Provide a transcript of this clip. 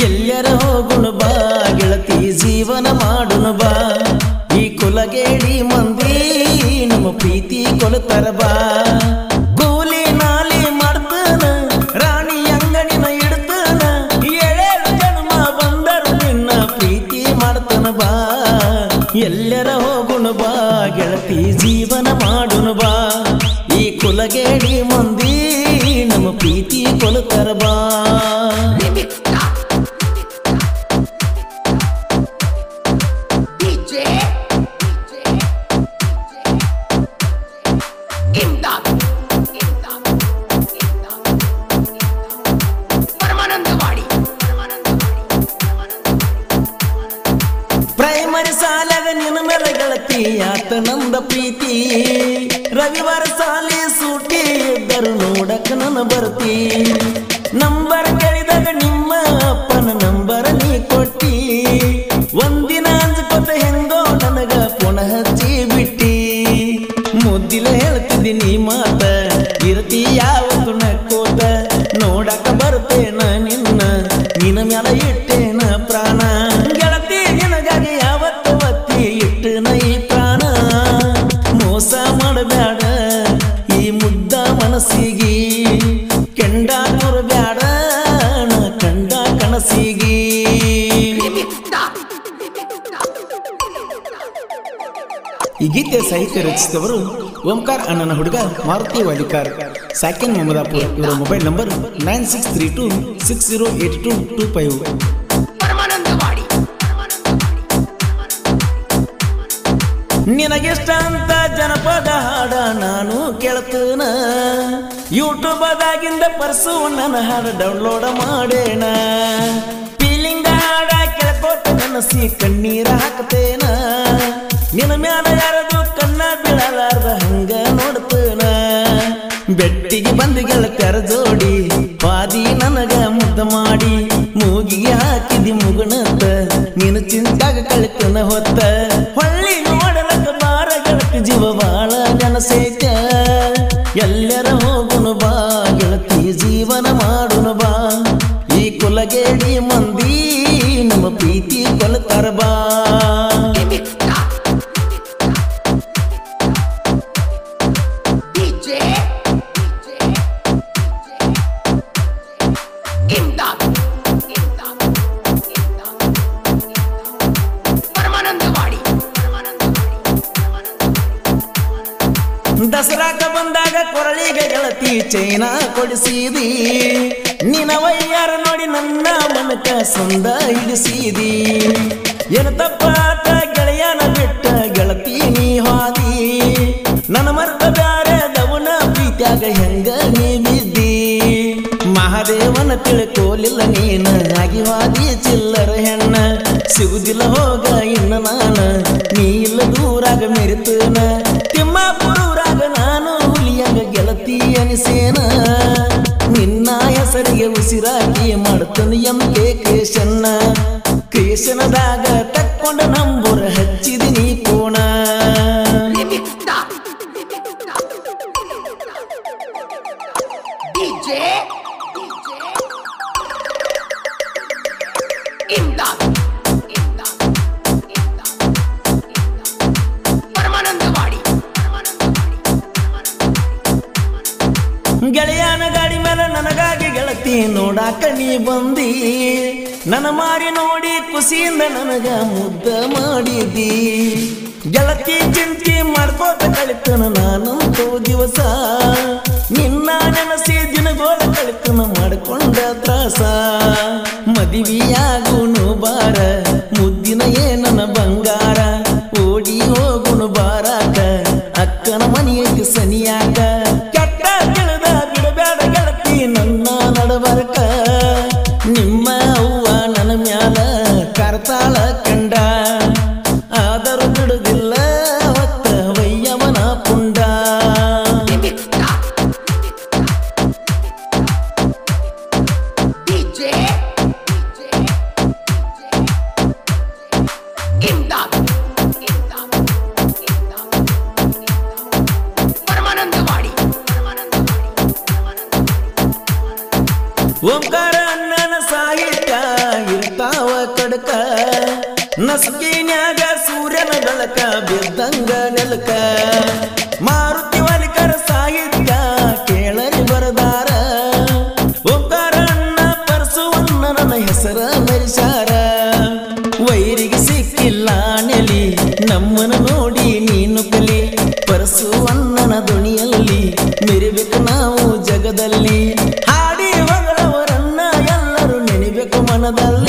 ಎಲ್ಲರ ಹೋಗುಣ ಬಾ ಗೆಳತಿ ಜೀವನ ಮಾಡುಣ ಬಾ ಈ ಕುಲಗೇಡಿ ಮಂದಿ ನಮ್ಮ ಪ್ರೀತಿ ಕೊಲತರ ಬಾ ಕೂಲಿ ನಾಲಿ ಮಾಡ್ತಾನ ರಾಣಿ ಅಂಗಡಿನ ಇಡ್ತಾನ ಏಳೇಳು ಜನ್ಮ ಬಂದರು ನಿನ್ನ ಪ್ರೀತಿ ಮಾಡ್ತಾನ ಬಾ ಎಲ್ಲರ ಹೋಗುಣ ಬಾ ಗೆಳತಿ ಜೀವನ ಮಾಡುಣ ಬಾ ಈ ಕುಲಗೇಡಿ ಮಂದಿ ನಮ್ಮ ಪ್ರೀತಿ ಕೊಲತರ ಬಾ ಪ್ರೈಮರಿ ಸಾಲಾಗ ನಿನ್ನ ಮೇಲೆ ಗೆಳತಿ ಆತ ನಂದ ಪ್ರೀತಿ ರವಿವಾರ ಸಾಲಿ ಸೂಟಿ ಇದ್ದರು ನೋಡಕ ನನ್ನ ಬರ್ತಿ ನಂಬರ್ ಕೇಳಿದಾಗ ನಿಮ್ಮ ಅಪ್ಪನ ನಂಬರ್ ನೀ ಕೊಟ್ಟಿ ಒಂದಿನ ಅಂಜಕೊತ ಹೆಂಗೋ ನನಗ ಪುನಃ ಹಚ್ಚಿ ಬಿಟ್ಟಿ ಮುದ್ದಿಲ ಹೇಳ್ತಿದ್ದೀನಿ ಮಾತ ಇರತಿ ಯಾವತ್ತು ನಕ್ಕೋತ ನೋಡಕ ಬರ್ತೇನ ನಿನ್ನ ಮ್ಯಾಲ ಇಟ್ಟೇನ ಪ್ರಾಣ ಗೆಳತಿ ನಿನಗಾಗಿ ಯಾವತ್ತು ಒತ್ತಿ ಇಟ್ಟನ ಈ ಪ್ರಾಣ ಮೋಸ ಮಾಡಬ್ಯಾಡ ಈ ಮುದ್ದ ಮನಸ್ಸಿಗಿ ಕೆಂಡ ತೋರಬ್ಯಾಡ ಕಂಡ ಕನಸಿಗಿ ಈ ಗೀತೆ ಸಾಹಿತ್ಯ ರಚಿಸಿದವರು ಓಂಕಾರ್ ಅಣ್ಣನ ಹುಡುಗ ಮಾರುತಿ ವಾಲಿಕಾರ್ ಸಾಕಿನ್ ಮೊಹಮ್ಮದಾಪುರ್ ಇವರ ಮೊಬೈಲ್ ನಂಬರ್ 9632608225 ನಿನಗೆಷ್ಟ ಅಂತ ಜನಪದ ಹಾಡ ನಾನು ಕೇಳ್ತೇನ ಯೂಟ್ಯೂಬದಾಗಿಂದ ಪರ್ಸು ನನ್ನ ಹಾಡ ಡೌನ್ಲೋಡ್ ಮಾಡೇನ ಫೀಲಿಂಗ್ ಹಾಡ ಕೇಳ್ಕೋತ ಕನಸಿ ಕಣ್ಣೀರ ಹಾಕ್ತೇನ ನಿನ್ನ ಮ್ಯಾಲ ಯಾರದು ಕಣ್ಣ ಬೀಳಲಾರ್ದ ಹಂಗ ನೋಡ್ತೇನ ಬೆಟ್ಟಿಗೆ ಬಂದು ಗೆಳತ್ಯಾರ ಜೋಡಿ ಪಾದಿ ನನಗ ಮುದ್ದ ಮಾಡಿ ಮೂಗಿಗೆ ಹಾಕಿದಿ ಮುಗುಣತ್ತ ನೀನು ಚಿಂತಾಗ ಕಳ್ತನ ಹೊತ್ತ ಹೊಳ್ಳಿ ನೋಡಲಕ್ಕ ಬಾರ ಗೆಳತಿ ಜೀವ ಬಾಳ ಜನಸೇತ ಎಲ್ಲರ ಹೋಗುನು ಬಾ ಗೆಳತಿ ಜೀವನ ಮಾಡುನು ಬಾ ಈ ಕುಲಗೇಡಿ ಮಂದಿ ನಮ್ಮ ಪ್ರೀತಿ ಕೊಲತರ ಬಾ ದಸರಾಕ ಬಂದಾಗ ಕೊರಳಿಗೆ ಗೆಳತಿ ಚೈನಾ ಕೊಡಿಸಿದಿ ನಿನ ವಯ್ಯಾರ ನೋಡಿ ನನ್ನ ಮನಕ ಸಂದ ಹಿಡಿಸಿದಿ ಏನು ತಪ್ಪಾತ ಗೆಳೆಯನ ಬಿಟ್ಟ ಗೆಳತಿ ನೀ ಹಾದಿ ನನ್ನ ಮರ್ತ ಬ್ಯಾರೆ ದವನ ಪ್ರೀತ್ಯಾಗ ಹೆಂಗ ನೀ ಬಿದ್ದಿ ಮಹಾದೇವನ ತಿಳ್ಕೋಲಿಲ್ಲ ನೀನ ಆಗಿ ಹಾದಿ ಚಿಲ್ಲರ ಹೆಣ್ಣ ಸಿಗುದಿಲ್ಲ ಹೋಗ ಇನ್ನ ನಾನ ನೀ ಇಲ್ಲ ದೂರಾಗ ಮೆರಿತನ ತಿಮ್ಮಾಪುರೂರಾಗ ನಾನು ಹುಲಿಯಾಗ ಗೆಳತಿ ಅನಿಸೇನ ನಿನ್ನ ಹೆಸರಿಗೆ ಉಸಿರಾಗಿ ಮಾಡ್ತನ ಎಂಕೆ ಕೇಶನದಾಗ ತಕ್ಕೊಂಡ ನಂಬುರ ಹಚ್ಚಿದಿನಿ ಕೋಣ ಗೆಳೆಯನ ಗಾಡಿ ಮೇಲೆ ನನಗಾಗಿ ಗೆಳತಿ ನೋಡಾಕ ನೀ ಬಂದಿ ನನ್ನ ಮಾರಿ ನೋಡಿ ಖುಷಿಯಿಂದ ನನಗ ಮುದ್ದ ಮಾಡಿದಿ ಗೆಳತಿ ಚಿಂತಿ ಮಾಡ್ಕೋತ ಕಳಿತನ ನಾನಂತೂ ದಿವಸ ನಿನ್ನ ನೆನಸಿ ದಿನಗೋಳ ಕಳಿತನ ಮಾಡ್ಕೊಂಡ ತ್ರಾಸ ಮದುವೆಯಾಗುನು ಬಾರ ಮುದ್ದಿನ ಏನನ ಬಂಗಾರ ಓಡಿ ಹೋಗುನು ಬಾರಾಕ ಅಕ್ಕನ ಮನೆಯಕ್ಕೆ ಸನಿಯಾಕ ಕೆಟ್ಟ ತಿಳಿದ ಬಿಡಬೇಡ ಗೆಳತಿ ನನ್ನ ನಡಬರ್ಕ ನಿಮ್ಮ ಅವ್ವ ನನ್ನ ಮ್ಯಾಲ ಕರ್ತಾಳ ಕಂಡ ಆದರೂ ಬಿಡುದಿಲ್ಲ ಹೊತ್ತ ವಯ್ಯವನ ಪುಂಡ ನಸ್ಕಿನ್ಯಾಗ ಸೂರ್ಯನ ಬೆಳಕ ಬಿದ್ದಂಗ ನೆಲಕ ಮಾರುತಿ ವಾಲಿಕರ ಸಾಹಿತ್ಯ ಕೇಳರಿ ಬರದಾರ ಓಂಕಾರ ಅಣ್ಣ ಪರಸುವನ್ನ ನನ್ನ ಹೆಸರ ಮೆರಿಸಾರ ವೈರಿಗೆ ಸಿಕ್ಕಿಲ್ಲ ನೆಲಿ ನಮ್ಮನ ನೋಡಿ ನೀನು ಕಲಿ ಪರಸುವಣ್ಣನ ಧ್ವನಿಯಲ್ಲಿ ಮೆರಿಬೇಕು ನಾವು ಜಗದಲ್ಲಿ ಹಾಡಿ ಹೊಗಳವರನ್ನ ಎಲ್ಲರೂ ನೆನಿಬೇಕು ಮನದಲ್ಲಿ